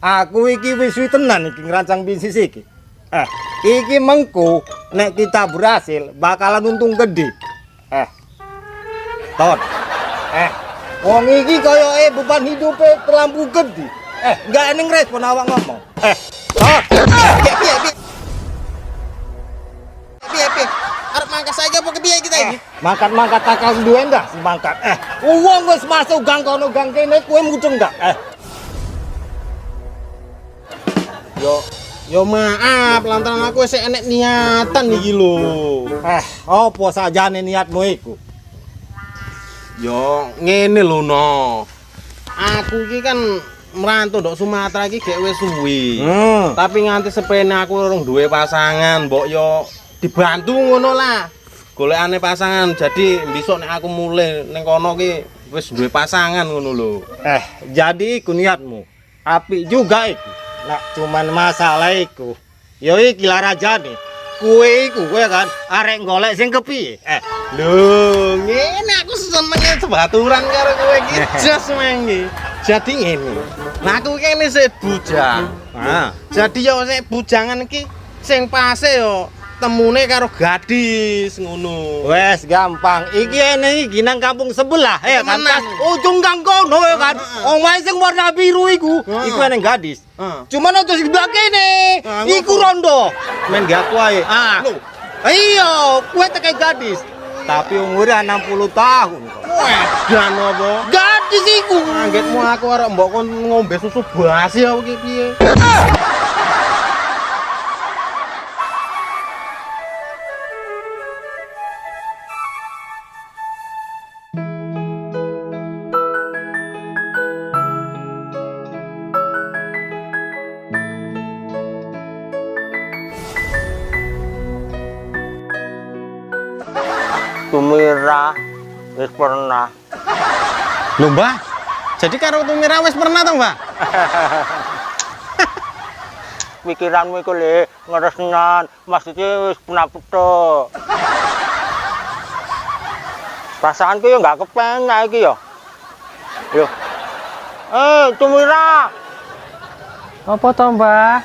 Aku iki wis tenan iki ngrancang bisnis iki. Iki mengko nek kita berhasil bakalan untung gede. Tot. Wong iki koyoke beban hidupe terlampau gede. Enggak ening respon awak ngomong. Tot. Piye. Arep mangkat saja apa kepiye kita iki? Mangkat takal duwe ndak semangkat. Wong wis masuk gang kono gang kene kowe mudeng ndak? Yo maaf lantaran aku wis enek niatan iki lho. Apa sajane niatmu iku? Yo ngene lho no. Aku iki kan merantau ndok Sumatera iki gek wis suwi. Tapi nganti sepene aku urung duwe pasangan, mbok yo dibantu ngono lah. Golekane pasangan. Jadi besok nek aku mulai ning kono ki wis duwe pasangan ngono lho. Jadi iku niatmu. Apik juga iku. Nah, cuman masalah iku. Yo iki larajane. Kowe kan arek golek sing kepiye? Lho, ngene aku senenge sebaturan karo kowe iki jas mengi. Jadi ngene. Nah aku kene sik bujang. Jadi yo sik bujangan iki sing pase yo temune karo gadis ngono. Wes gampang. Iki ene iki nang kampung sebelah ya kan. Pas ujung gang kono ya kan. Omahe sing warna biru iku ene gadis. Cuman aja sing sebelah kene. Iku rondo. Men gak aku ae. Iya, kowe tekan gadis. Tapi umure 60 tahun. Wedan apa? Gadis iku. Anggetmu aku arek mbok kon ngombe susu basi apa ki piye? Tumira wis pernah. Lho, Mbah. Jadi karo Tumira wis pernah to, Mbah? Pikiranmu iku le ngeresnan, maksudnya wis pernah tok. Perasaanku ya enggak kepenak iki ya. Yo. Tumira. Apa to, Mbah?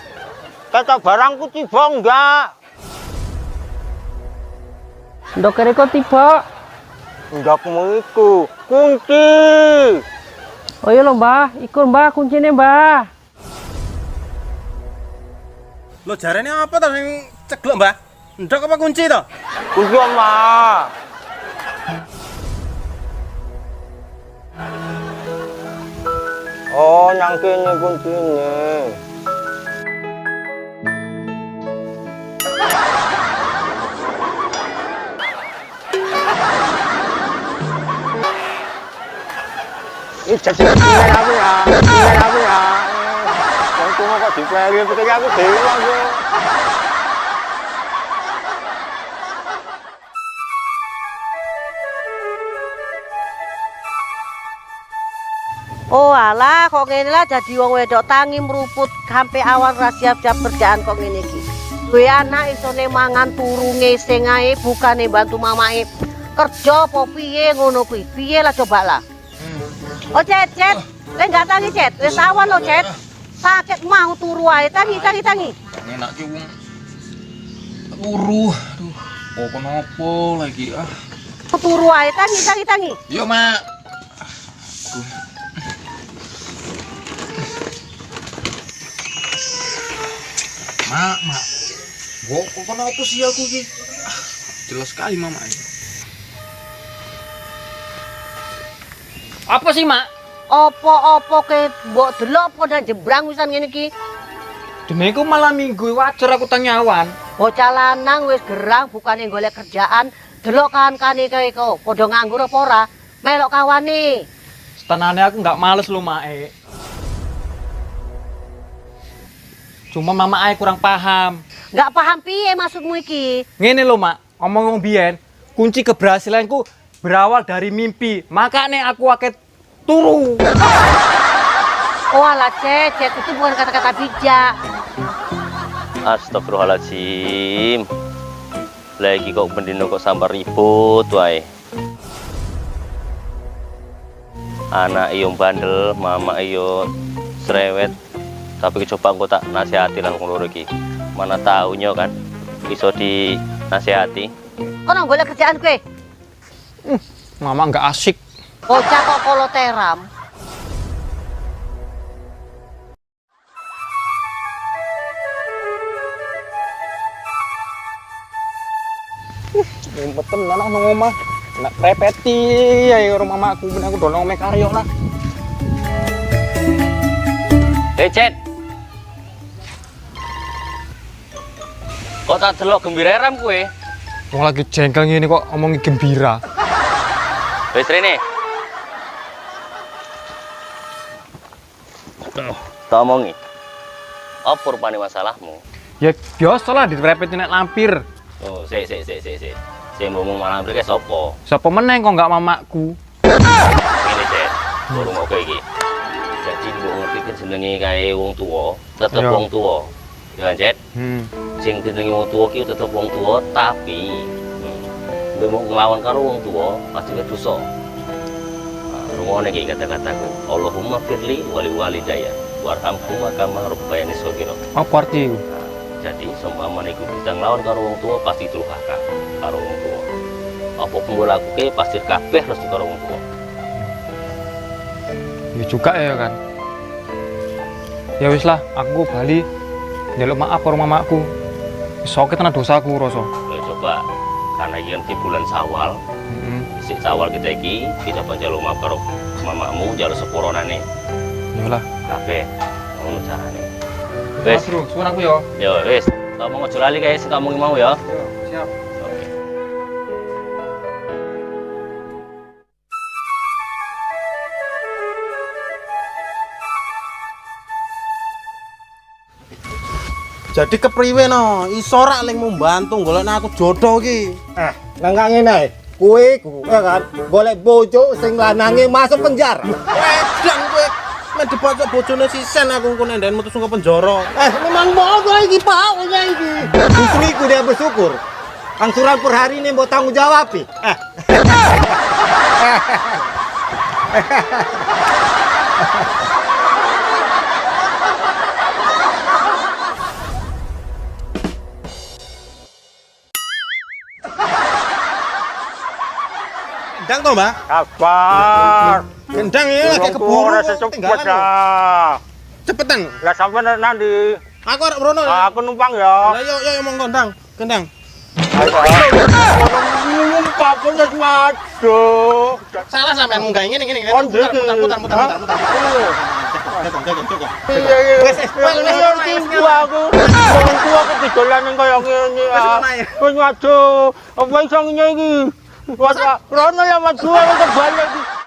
Kata barangku tiba enggak? Ndok kene kok tiba. Ndokmu iku kunci. Oh iya lho, Mbah. Iku, Mbah, kuncine, Mbah. Lho jarene apa to sing ceglok, Mbah? Ndok apa kunci to? Kunci omah. Oh, nang kene kuncine. Jadi aku ya. Yang cuma kok dipelih pikir aku dewe aku. Oh alah kok ngene lah jadi wong wedok tangi meruput sampai awal ra siap-siap kerjaan kok ngene iki. Duwe anak isone mangan turu ngesing ae bukane bantu mamae. Kerja apa piye ngono kuwi? Piye lah coba lah. Oh Cet, lek enggak tangi Cet, wis awan lo Cet. Sakit mau turu ae, tangi. Enak ki wong turu. Aduh, kok kenapa lagi ah. Turu ae, tangi. Yo, Mak. Mak. Kok kenapa sih aku ki? Jelas sekali Mama. Apa sih, Mak? Apa-apa ke mbok delok padha jebrang wisan ngene iki. Demiku malam minggu wajar aku tanyawan. Bocah lanang wis gerang bukane golek kerjaan, delok kawan-kane kowe kok padha nganggur apa ora? Melok kawane. Setenane aku nggak males lho, Mak. Cuma Mama Ai kurang paham. Nggak paham piye maksudmu iki? Ngene lho, Mak. Ngomong biyen, kunci keberhasilanku berawal dari mimpi. Makanya aku akeh turu. Oh alah Cet, itu bukan kata-kata bijak. Astagfirullahaladzim. Lagi kok bendino kok sampai ribut wae. Anak iyo bandel, mama iyo cerewet. Tapi coba engko tak nasihati lan ngono iki. Mana taunya kan iso di nasihati. Kono golek kerjaan kowe. Mama nggak asik. Bocah kok koloteram. Ngumpet tenan nang omah. Nak repeti ya orang mamaku ben aku dolong mek karyo lah. Cet. Kok tak delok gembira ram kowe? Wong lagi jengkel ngene kok omongi gembira. Wis rene. Tak omongi. Apa rupane masalahmu? Ya biasa lah direpeti nek lampir. Oh, sik. Sing ngomong malam iki sapa? Sapa meneng kok nggak mamaku? Ngene, Cet. Durung oke iki. Jadi mbok ngerti kan jenenge kae wong tuwa, tetep Iya. wong tuwa. Ya, Cet. Sing jenenge wong tuwa ki tetep wong tuwa, tapi mbok mau nglawan karo wong tuwa pasti dosa. Rungokne iki kata-kataku. Allahumma firli wali walidayya warhamhuma kama rabbayani shaghira. Apa arti? Jadi seumpamane iku bisa nglawan karo wong tuwa pasti durhaka karo wong tuwa. Apa pun lakuke pasti kabeh restu karo wong tuwa. Ya juga ya kan. Ya wis lah, aku bali njaluk maaf karo mamaku. Wis oke tenan dosaku rasa. Ya coba karena iki kan di bulan Syawal. Isi Syawal kita iki kita njaluk maaf karo mamamu, njaluk sepuronane. Yalah. Kabeh ngono carane. Wes, Wes, Bro, suwun aku ya. yo wes. Kamu ojo lali guys, kamu mau ya. Siap. Oke. Jadi kepriwe no, iso rak ling membantu golekne aku jodoh iki. Lah nggak ngene ae. Kowe iku ya kan golek bojo sing lanange masuk penjara. Wedang kowe men dibocok bojone sisen aku engko nenden metu saka penjara. Memang bodoh iki paunya iki. Justru iku dia bersyukur. Angsuran per hari ini mau tanggung jawab nih. Gendang to, Mbak? Kabar. Gendang ya lagi keburu. Cepet ya. Cepetan. Lah sampean nanti Aku arep rono. aku numpang ya. Lah yo monggo Gendang. Gendang. Numpak wis masuk. Salah sampean munggah ngene. Oh, nggih. Mutar. Aku aku didolanen kaya ngene ah. Wis waduh, apa iso ngene iki? Wes rono ya Mas, aku kebalik